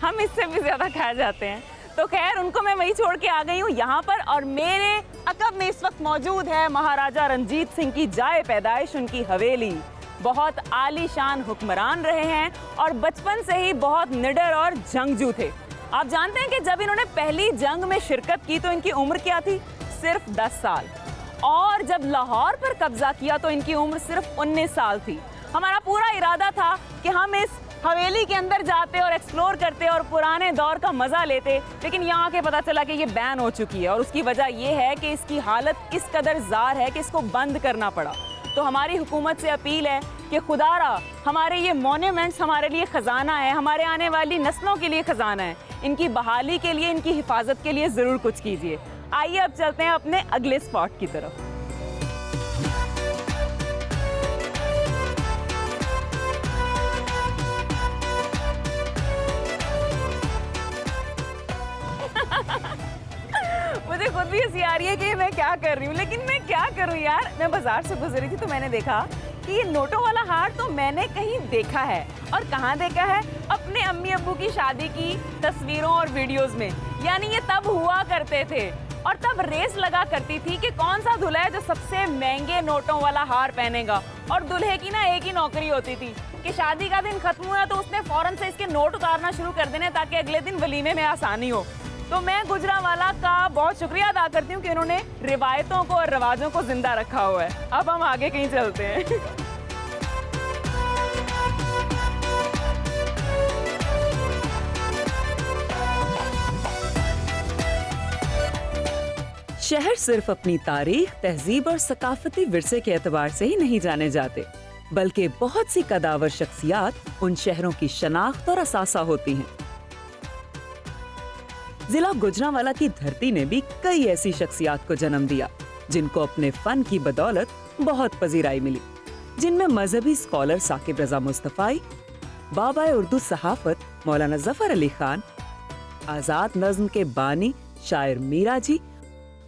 Speaker 1: हम इससे भी ज्यादा खा जाते हैं। तो खैर उनको मैं वही छोड़ के आ गई हूँ यहाँ पर, और मेरे अकब में इस वक्त मौजूद है महाराजा रंजीत सिंह की जाए पैदाइश, उनकी हवेली। बहुत आलीशान हुक्मरान रहे हैं और बचपन से ही बहुत निडर और जंगजू थे। आप जानते हैं कि जब इन्होंने पहली जंग में शिरकत की तो इनकी उम्र क्या थी? सिर्फ 10 साल। और जब लाहौर पर कब्जा किया तो इनकी उम्र सिर्फ 19 साल थी। हमारा पूरा इरादा था कि हम इस हवेली के अंदर जाते और एक्सप्लोर करते और पुराने दौर का मजा लेते, लेकिन यहाँ के पता चला कि ये बैन हो चुकी है और उसकी वजह ये है कि इसकी हालत इस कदर जार है कि इसको बंद करना पड़ा। तो हमारी हुकूमत से अपील है कि खुदारा हमारे ये मॉन्यूमेंट्स हमारे लिए खजाना है, हमारे आने वाली नस्लों के लिए खजाना है। इनकी बहाली के लिए, इनकी हिफाजत के लिए ज़रूर कुछ कीजिए। आइए अब चलते हैं अपने अगले स्पॉट की तरफ। मुझे खुद भी हंसी आ रही है कि मैं क्या कर रही हूँ, लेकिन मैं क्या करूँ यार। मैं बाजार से गुजर रही थी तो मैंने देखा कि ये नोटों वाला हार तो मैंने कहीं देखा है। और कहाँ देखा है? अपने अम्मी अब्बू की शादी की तस्वीरों और वीडियोस में। यानी ये तब हुआ करते थे और तब रेस लगा करती थी कि कौन सा दूल्हा है जो सबसे महंगे नोटों वाला हार पहनेगा। और दूल्हे की ना एक ही नौकरी होती थी कि शादी का दिन खत्म हुआ तो उसने फौरन से इसके नोट उतारना शुरू कर देने ताकि अगले दिन वलीमे में आसानी हो। तो मैं गुजरांवाला का बहुत शुक्रिया अदा करती हूँ कि उन्होंने रिवायतों को और रिवाजों को जिंदा रखा हुआ है। अब हम आगे कहीं चलते हैं। शहर सिर्फ अपनी तारीख, तहजीब और सकाफती विरसे के एतबार से ही नहीं जाने जाते, बल्कि बहुत सी कदावर शख्सियात उन शहरों की शनाख्त और असासा होती हैं। जिला गुजरांवाला की धरती ने भी कई ऐसी शख्सियात को जन्म दिया जिनको अपने फन की बदौलत बहुत पजीराई मिली, जिनमें मजहबी स्कॉलर साकिब रजा मुस्तफाई, बाबा उर्दू सहाफत मौलाना जफर अली खान, आजाद नज्म के बानी शायर मीरा जी,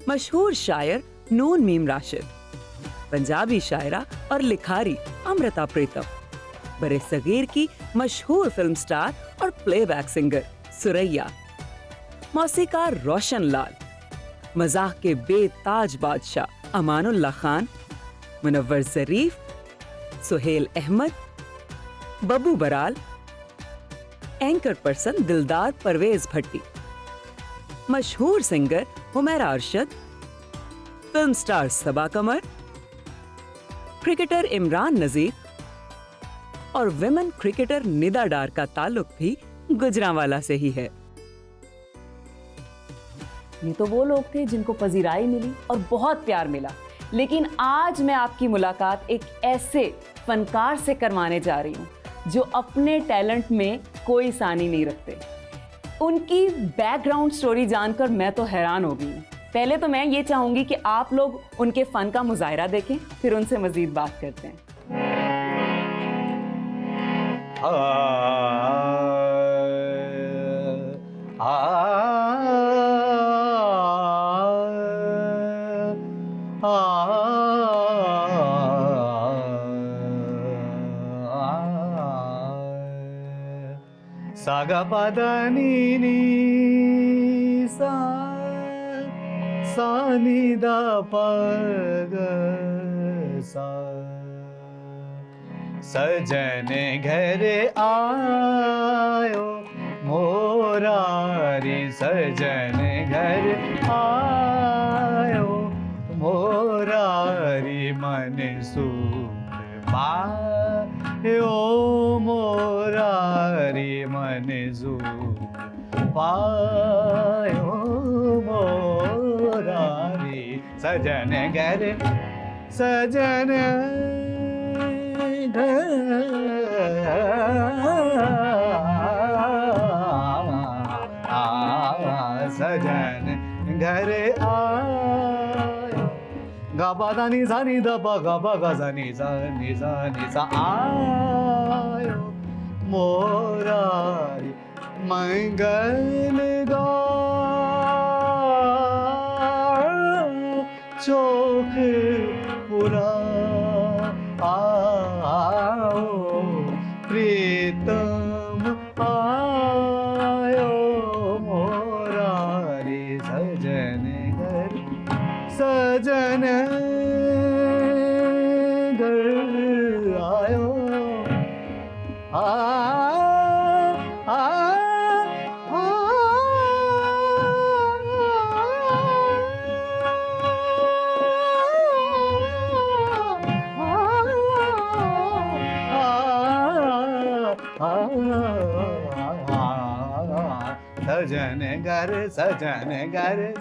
Speaker 1: मशहूर शायर नून मीम राशिद, पंजाबी शायरा और लिखारी अमृता प्रीतम, बरे सगीर की मशहूर फिल्म स्टार और प्लेबैक सिंगर सुरैया, मौसीकार रोशन लाल, मजाक के बेताज बादशाह अमानुल्लाह खान, मुनव्वर जरीफ, सुहेल अहमद, बब्बू बराल, एंकर पर्सन दिलदार परवेज भट्टी, मशहूर singer Humaira Arshad, film star Saba Qamar, cricketer Imran Nazir और विमेन क्रिकेटर निदा डार का ताल्लुक भी गुजरांवाला से ही है। ये तो वो लोग थे जिनको पजीराई मिली और बहुत प्यार मिला, लेकिन आज मैं आपकी मुलाकात एक ऐसे फनकार से करवाने जा रही हूँ जो अपने टैलेंट में कोई सानी नहीं रखते। उनकी बैकग्राउंड स्टोरी जानकर मैं तो हैरान हो गई हूँ। पहले तो मैं ये चाहूंगी कि आप लोग उनके फन का मुजाहिरा देखें, फिर उनसे मजीद बात करते हैं।
Speaker 7: सागा पादा नी नी सा सा नी दा पग सा सजन घर आयो मोरारी सजन घर आयो मोरारी मन सुख पायो मोरारी मन सुख पायो मोरारी सजन घर सजन घर घर आयो गाबा दा नि सा नि दा पा गाबा गा सा नि सा आयो मोरारी मंगल गाओ चौक पूरा आओ प्रीतम आयो मोरारी सजन घर आयो आ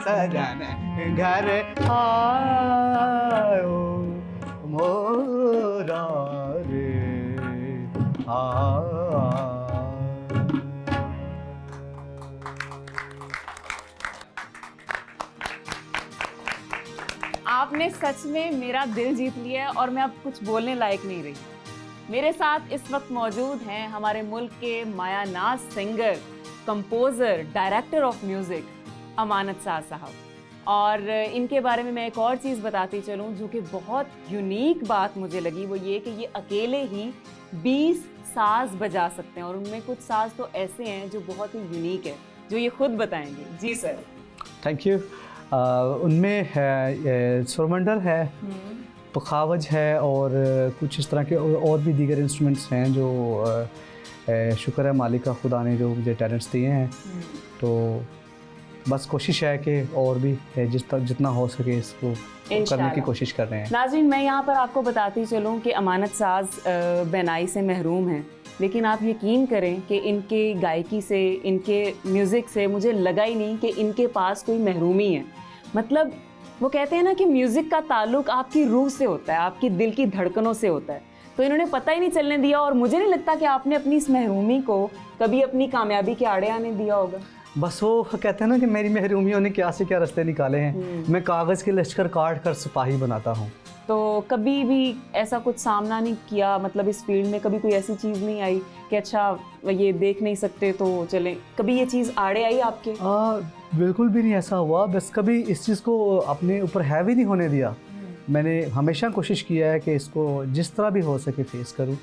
Speaker 7: सजन घर आयो मोरा रे
Speaker 1: आपने सच में मेरा दिल जीत लिया है और मैं अब कुछ बोलने लायक नहीं रही। मेरे साथ इस वक्त मौजूद हैं हमारे मुल्क के मायानाज singer, composer, director of music Amanat Saaz साहब। और इनके बारे में मैं एक और चीज़ बताती चलूँ जो कि बहुत यूनिक बात मुझे लगी, वो ये कि ये अकेले ही 20 साज बजा सकते हैं और उनमें कुछ साज तो ऐसे हैं जो बहुत ही यूनिक है, जो ये खुद बताएंगे। जी सर।
Speaker 7: Thank you. उनमें है सुरमंडल है, पखावज है और कुछ इस तरह के और भी दीगर इंस्ट्रूमेंट्स हैं जो शुक्र है मालिक का खुदा ने जो मुझे टैलेंट्स दिए हैं। तो बस कोशिश है कि और भी जितना हो सके इसको करने की कोशिश कर रहे हैं।
Speaker 1: नाज़रीन, मैं यहाँ पर आपको बताती चलूँ कि अमानत साज बेनाई से महरूम हैं, लेकिन आप यकीन करें कि इनके गायकी से, इनके म्यूज़िक से मुझे लगा ही नहीं कि इनके पास कोई महरूमी है। मतलब वो कहते हैं ना कि म्यूज़िक का ताल्लुक आपकी रूह से होता है, आपकी दिल की धड़कनों से होता है, तो इन्होंने पता ही नहीं चलने दिया। और मुझे नहीं लगता कि आपने अपनी इस महरूमी को कभी अपनी कामयाबी के आड़े आने दिया होगा।
Speaker 7: बस वो कहते हैं ना कि मेरी महरूमियों ने क्या से क्या रास्ते निकाले हैं, मैं कागज़ के लश्कर काट कर सिपाही बनाता हूँ।
Speaker 1: तो कभी भी ऐसा कुछ सामना नहीं किया, मतलब इस फील्ड में कभी कोई ऐसी चीज़ नहीं आई कि अच्छा ये देख नहीं सकते तो चलें, कभी ये चीज़ आड़े आई आपके?
Speaker 7: बिल्कुल भी नहीं ऐसा हुआ, बस कभी इस चीज़ को अपने ऊपर हैवी नहीं होने दिया। मैंने हमेशा कोशिश किया है कि इसको जिस तरह भी हो सके फेस करूं,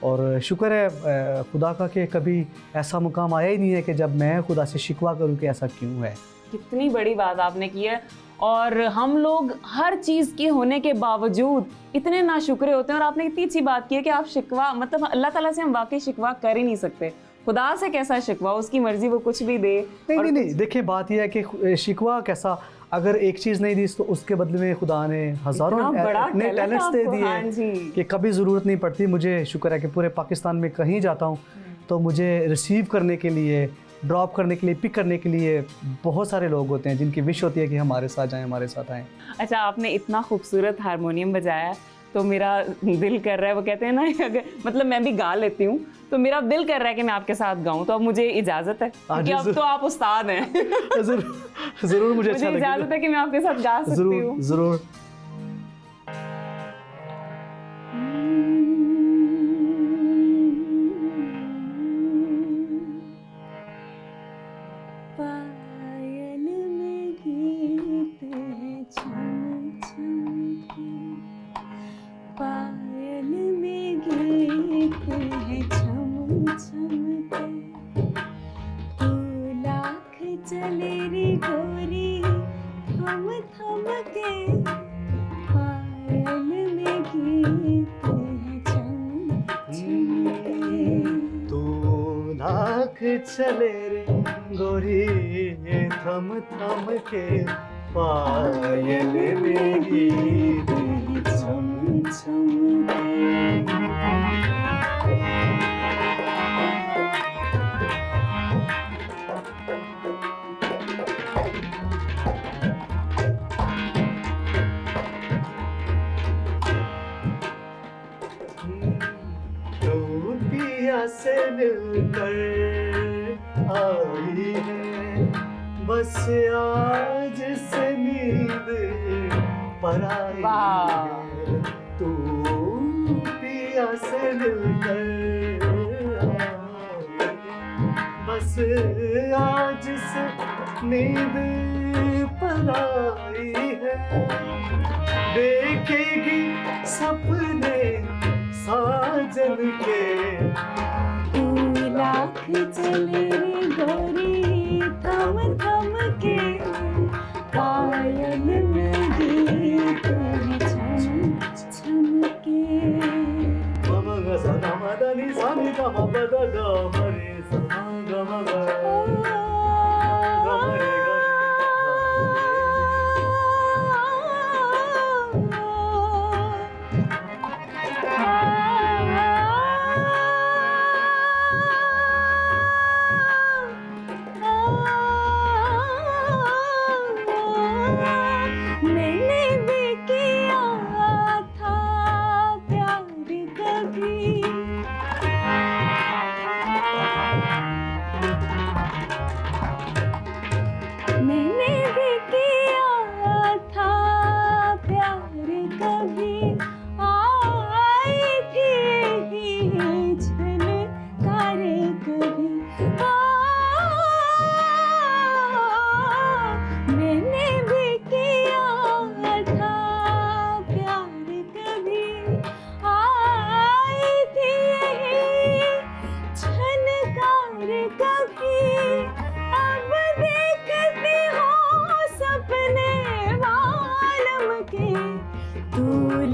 Speaker 7: और शुक्र है खुदा का कि कभी ऐसा मुकाम आया ही नहीं है कि जब मैं खुदा से शिकवा करूं कि ऐसा क्यों है।
Speaker 1: कितनी बड़ी बात आपने की है। और हम लोग हर चीज़ के होने के बावजूद इतने नाशुक्रे होते हैं, और आपने इतनी अच्छी बात की है कि आप शिकवा, मतलब अल्लाह ताला से हम वाकई शिकवा कर ही नहीं सकते। खुदा से कैसा शिकवा, उसकी मर्जी, वो कुछ भी दे।
Speaker 7: नहीं, देखिए बात यह है कि शिकवा कैसा, अगर एक चीज़ नहीं दी तो उसके बदले में खुदा ने हज़ारों नए टैलेंट्स दे दिए कि कभी ज़रूरत नहीं पड़ती। मुझे शुक्र है कि पूरे पाकिस्तान में कहीं जाता हूँ तो मुझे रिसीव करने के लिए, ड्रॉप करने के लिए, पिक करने के लिए बहुत सारे लोग होते हैं जिनकी विश होती है कि हमारे साथ जाएं, हमारे साथ आएँ।
Speaker 1: अच्छा, आपने इतना खूबसूरत हारमोनियम बजाया तो मेरा दिल कर रहा है, वो कहते हैं ना, अगर मतलब मैं भी गा लेती हूँ तो मेरा दिल कर रहा है कि मैं आपके साथ गाऊँ, तो अब मुझे इजाज़त है क्योंकि अब तो आप उस्ताद हैं।
Speaker 7: ज़रूर मुझे अच्छा लगेगा।
Speaker 1: इजाज़त है कि मैं आपके साथ गा सकती हूँ।
Speaker 7: ज़रूर। चले रे गोरी थम थम के पायल में गीत छम छम तो पिया से मिलकर आई है बस आज से नींद पर आई है, तू पिया से मिलकर आई। बस आज से नींद पर आई है, देखेगी सपने साजन के।
Speaker 1: तू लाख चले रे गोरी थम थम के, पायल में गीत है छम छम के।
Speaker 7: मम ग सा ग म द नि सा नि ग म प द ग म रे सा ग म ग ग म रे ग।
Speaker 1: मैंने भी किया था प्यार कभी, मैंने भी किया था प्यार कभी, आई थी यही झनकार कभी। मैंने भी किया था प्यार कभी, आई थी यही झनकार कभी। अब देखती हो सपने मालूम के, तू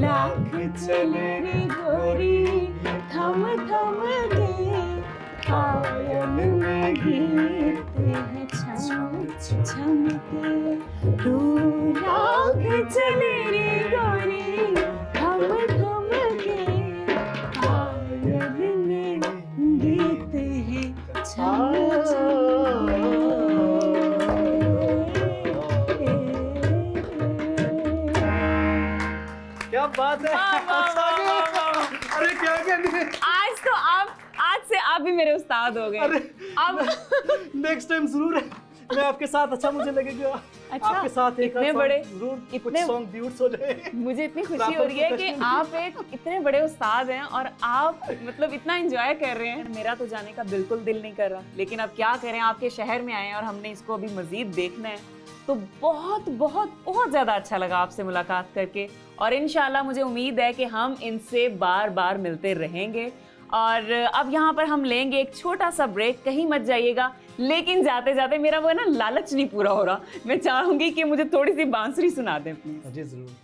Speaker 1: लाख चले रे गोरी थम थम के, पायल में गीत है छम छम के। तू लाख चले रे गोरी थम थम के, पायल में गीत है छम छम
Speaker 7: क्या बात है। अरे क्या कहने।
Speaker 1: आज से आप भी मेरे उस्ताद हो गए। अब
Speaker 7: नेक्स्ट टाइम जरूर है, मैं आपके साथ, अच्छा मुझे लगेगा
Speaker 1: अच्छा,
Speaker 7: आपके साथ एक
Speaker 1: इतने बड़े
Speaker 7: कुछ सॉन्ग ड्यूट्स हो जाए।
Speaker 1: मुझे इतनी खुशी हो रही है कि आप एक इतने बड़े उस्ताद हैं और आप मतलब इतना एंजॉय कर रहे हैं। मेरा तो जाने का बिल्कुल दिल नहीं कर रहा, लेकिन अब क्या करें, आपके शहर में आए हैं और हमने इसको अभी मजीद देखना है, तो बहुत बहुत बहुत ज़्यादा अच्छा लगा आपसे मुलाकात करके। और इंशाल्लाह मुझे उम्मीद है कि हम इनसे बार बार मिलते रहेंगे। और अब यहाँ पर हम लेंगे एक छोटा सा ब्रेक, कहीं मत जाइएगा। लेकिन जाते जाते मेरा वो ना लालच नहीं पूरा हो रहा, मैं चाहूँगी कि मुझे थोड़ी सी बांसुरी सुना दें प्लीज।
Speaker 7: जी जरूर।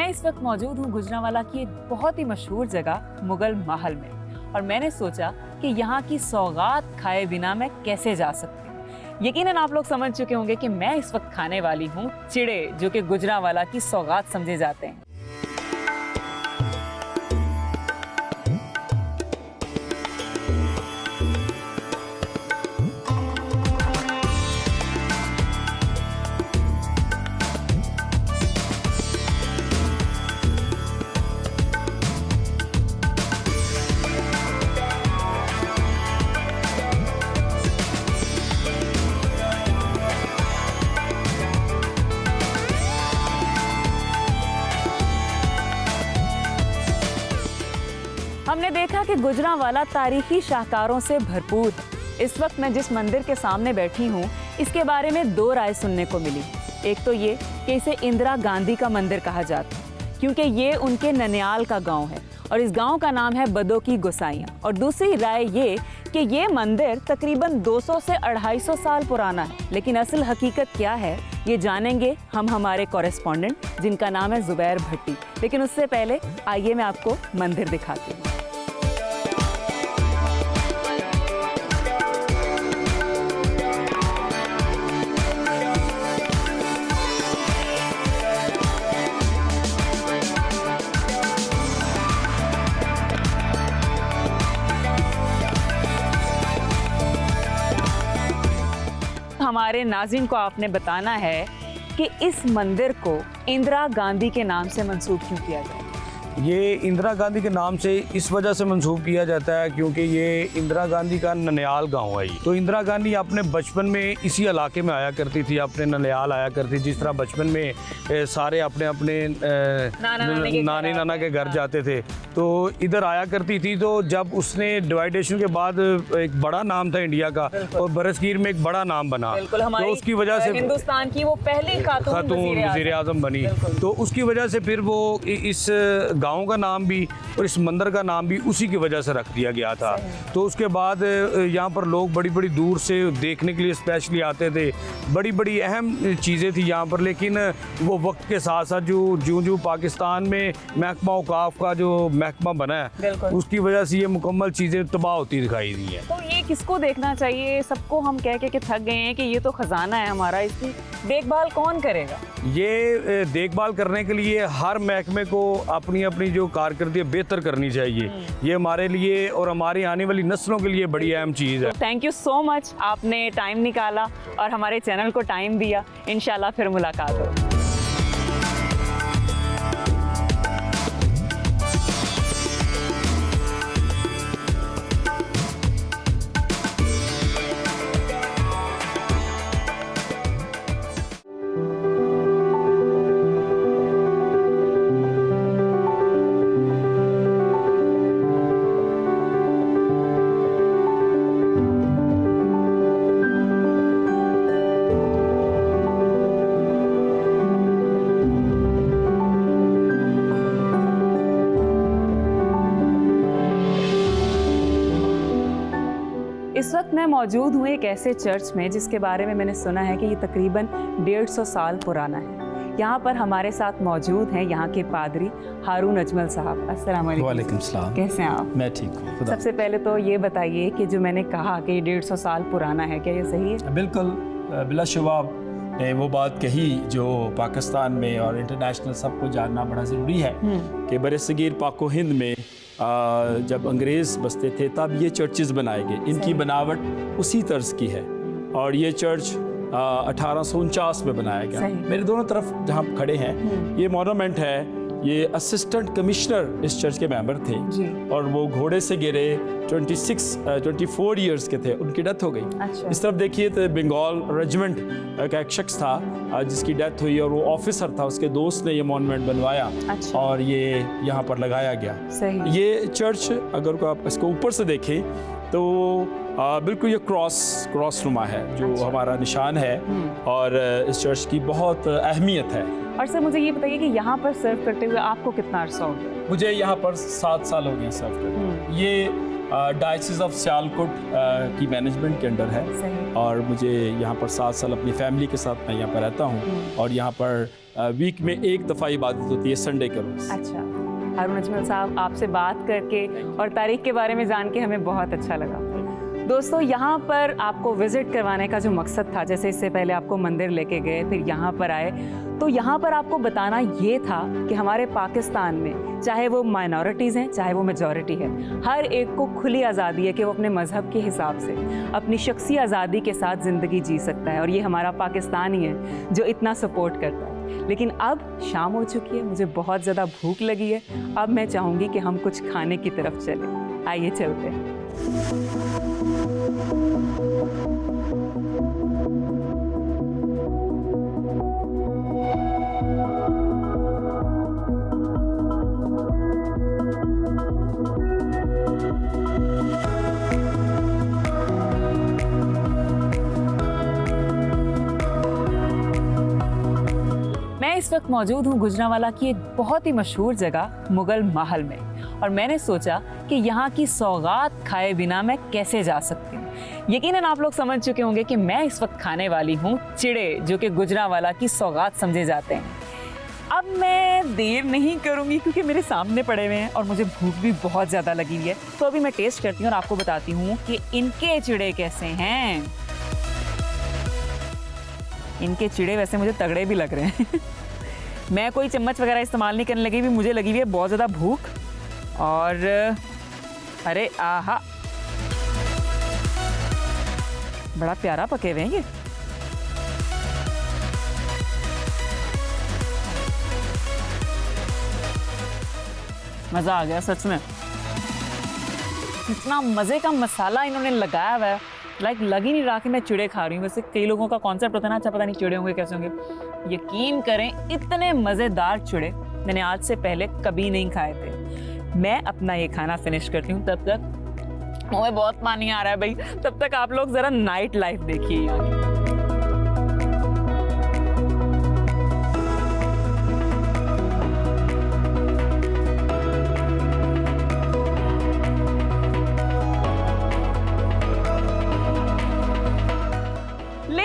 Speaker 1: इस वक्त मौजूद हूँ गुजरांवाला की एक बहुत ही मशहूर जगह मुगल महल में, और मैंने सोचा कि यहाँ की सौगात खाए बिना मैं कैसे जा सकती हूँ। यकीनन आप लोग समझ चुके होंगे कि मैं इस वक्त खाने वाली हूँ चिड़े, जो कि गुजरांवाला की सौगात समझे जाते हैं। हमने देखा कि गुजरांवाला तारीखी शाहकारों से भरपूर है। इस वक्त मैं जिस मंदिर के सामने बैठी हूँ, इसके बारे में दो राय सुनने को मिली। एक तो ये कि इसे इंदिरा गांधी का मंदिर कहा जाता है, क्योंकि ये उनके ननियाल का गांव है और इस गांव का नाम है बदो की गोसाइयाँ। और दूसरी राय ये कि ये मंदिर तकरीबन 200 से 250 साल पुराना है। लेकिन असल हकीकत क्या है ये जानेंगे हम हमारे कॉरेस्पॉन्डेंट जिनका नाम है जुबैर भट्टी। लेकिन उससे पहले आइए मैं आपको मंदिर दिखाती हूँ। हमारे नाज़रीन को आपने बताना है कि इस मंदिर को इंदिरा गांधी के नाम से मंसूब क्यों किया जाए?
Speaker 8: ये इंदिरा गांधी के नाम से इस वजह से मंसूब किया जाता है क्योंकि ये इंदिरा गांधी का ननियाल गांव है। तो इंदिरा गांधी अपने बचपन में इसी इलाके में आया करती थी, अपने ननियाल आया करती, जिस तरह बचपन में सारे अपने अपने नानी नाना के घर जाते थे तो इधर आया करती थी। तो जब उसने डिवाइडेशन के बाद एक बड़ा नाम था इंडिया का और बरसगीर में एक बड़ा नाम बना, तो उसकी वजह से
Speaker 1: हिंदुस्तान की वो पहली खातून
Speaker 8: वज़ीर आज़म बनी। तो उसकी वजह से फिर वो इस गांव का नाम भी और इस मंदिर का नाम भी उसी की वजह से रख दिया गया था। तो उसके बाद यहाँ पर लोग बड़ी बड़ी दूर से देखने के लिए स्पेशली आते थे। बड़ी बड़ी अहम चीज़ें थी यहाँ पर, लेकिन वो वक्त के साथ साथ जो पाकिस्तान में महकमा औकाफ का जो महकमा बना है उसकी वजह से ये मुकम्मल चीज़ें तबाह होती दिखाई दी हैं।
Speaker 1: तो ये किसको देखना चाहिए? सबको हम कह के थक गए हैं कि ये तो खजाना है हमारा, इसकी देखभाल कौन करेगा?
Speaker 8: ये देखभाल करने के लिए हर महकमे को अपनी अपनी जो कारकर्दगी बेहतर करनी चाहिए। ये हमारे लिए और हमारी आने वाली नस्लों के लिए बड़ी अहम चीज़ है।
Speaker 1: थैंक यू सो मच, आपने टाइम निकाला और हमारे चैनल को टाइम दिया। इंशाल्लाह फिर मुलाकात हो। इस वक्त मैं मौजूद हूँ एक ऐसे चर्च में जिसके बारे में मैंने सुना है कि ये तकरीबन 150 साल पुराना है। यहाँ पर हमारे साथ मौजूद हैं यहाँ के पादरी हारून अजमल साहब। अस्सलाम वालेकुम।
Speaker 9: वालेकुम सलाम।
Speaker 1: कैसे हैं आप?
Speaker 9: मैं ठीक हूँ।
Speaker 1: सबसे पहले तो ये बताइए कि जो मैंने कहा कि 150 साल पुराना है, क्या ये सही है?
Speaker 9: बिल्कुल, बिलाशुबा ने वो बात कही जो पाकिस्तान में और इंटरनेशनल सबको जानना बड़ा ज़रूरी है कि बरसगीर पाक व हिंद में जब अंग्रेज़ बसते थे तब ये चर्चेज़ बनाए गए। इनकी बनावट उसी तर्ज की है और ये चर्च 1849 में बनाया गया। मेरे दोनों तरफ जहाँ खड़े हैं ये मॉन्यूमेंट है। ये असिस्टेंट कमिश्नर इस चर्च के मेंबर थे और वो घोड़े से गिरे, 24 इयर्स के थे, उनकी डेथ हो गई। अच्छा। इस तरफ देखिए तो बंगाल रेजिमेंट का एक शख्स था जिसकी डेथ हुई और वो ऑफिसर था, उसके दोस्त ने ये मॉन्यूमेंट बनवाया। अच्छा। और ये यहाँ पर लगाया गया। सही। ये चर्च अगर आप इसको ऊपर से देखें तो बिल्कुल ये क्रॉस नुमा है जो अच्छा। हमारा निशान है और इस चर्च की बहुत अहमियत है।
Speaker 1: और सर मुझे ये बताइए कि यहाँ पर सर्व करते हुए आपको कितना अर्सा हो गया?
Speaker 9: मुझे यहाँ पर 7 साल हो गए सर्व करते। ये डायसिस ऑफ सियालकोट की मैनेजमेंट के अंडर है। सही। और मुझे यहाँ पर 7 साल अपनी फैमिली के साथ मैं यहाँ पर रहता हूँ और यहाँ पर वीक में एक दफ़ा इबादत होती है, संडे के रोज़।
Speaker 1: अच्छा। हारून अजमल साहब, आपसे बात करके और तारीख के बारे में जान के हमें बहुत अच्छा लगा। दोस्तों, यहाँ पर आपको विज़िट करवाने का जो मकसद था, जैसे इससे पहले आपको मंदिर लेके गए फिर यहाँ पर आए, तो यहाँ पर आपको बताना ये था कि हमारे पाकिस्तान में चाहे वो माइनॉरिटीज़ हैं चाहे वो मेजॉरिटी है, हर एक को खुली आज़ादी है कि वो अपने मज़हब के हिसाब से अपनी शख्सी आज़ादी के साथ ज़िंदगी जी सकता है। और ये हमारा पाकिस्तान ही है जो इतना सपोर्ट करता है। लेकिन अब शाम हो चुकी है, मुझे बहुत ज़्यादा भूख लगी है। अब मैं चाहूँगी कि हम कुछ खाने की तरफ चलें। आइए चलते हैं। मैं इस वक्त मौजूद हूँ गुजरांवाला की एक बहुत ही मशहूर जगह मुगल महल में, और मैंने सोचा कि यहाँ की सौगात खाए बिना मैं कैसे जा सकती हूँ। यकीनन आप लोग समझ चुके होंगे कि मैं इस वक्त खाने वाली हूँ चिड़े, जो कि गुजरांवाला की सौगात समझे जाते हैं। अब मैं देर नहीं करूँगी क्योंकि मेरे सामने पड़े हुए हैं और मुझे भूख भी बहुत ज़्यादा लगी हुई है। तो अभी मैं टेस्ट करती हूँ और आपको बताती हूँ कि इनके चिड़े कैसे हैं। इनके चिड़े वैसे मुझे तगड़े भी लग रहे हैं। मैं कोई चम्मच वगैरह इस्तेमाल नहीं करने लगी, भी मुझे लगी हुई है बहुत ज़्यादा भूख। और अरे आहा, बड़ा प्यारा पके हुए हैं ये। मज़ा आ गया सच में। इतना मज़े का मसाला इन्होंने लगाया हुआ है, लाइक लग ही नहीं रहा कि मैं चिड़े खा रही हूँ। वैसे कई लोगों का कॉन्सेप्ट होता है ना, अच्छा पता नहीं चिड़े होंगे कैसे होंगे। यकीन करें, इतने मज़ेदार चिड़े मैंने आज से पहले कभी नहीं खाए थे। मैं अपना ये खाना फिनिश करती हूँ, तब तक मुझे बहुत पानी आ रहा है भाई। तब तक आप लोग ज़रा नाइट लाइफ देखिए यहाँ की।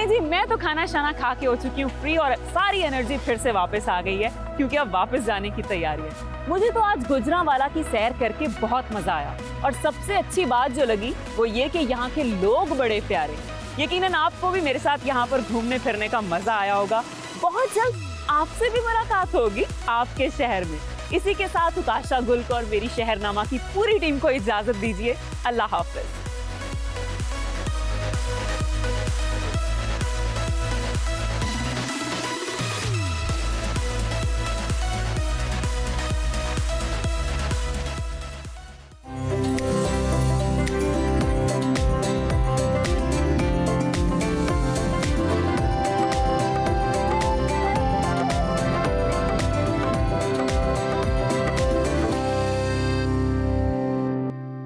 Speaker 1: जी मैं तो खाना शाना खा के हो चुकी हूँ फ्री, और सारी एनर्जी फिर से वापस आ गई है क्योंकि अब वापस जाने की तैयारी है। मुझे तो आज गुजरांवाला की सैर करके बहुत मजा आया, और सबसे अच्छी बात जो लगी वो ये कि यहाँ के लोग बड़े प्यारे। यकीनन आपको भी मेरे साथ यहाँ पर घूमने फिरने का मजा आया होगा। बहुत जल्द आपसे भी मुलाकात होगी आपके शहर में। इसी के साथ उकाशा गुल को और मेरी शहरनामा की पूरी टीम को इजाजत दीजिए। अल्लाह हाफिज।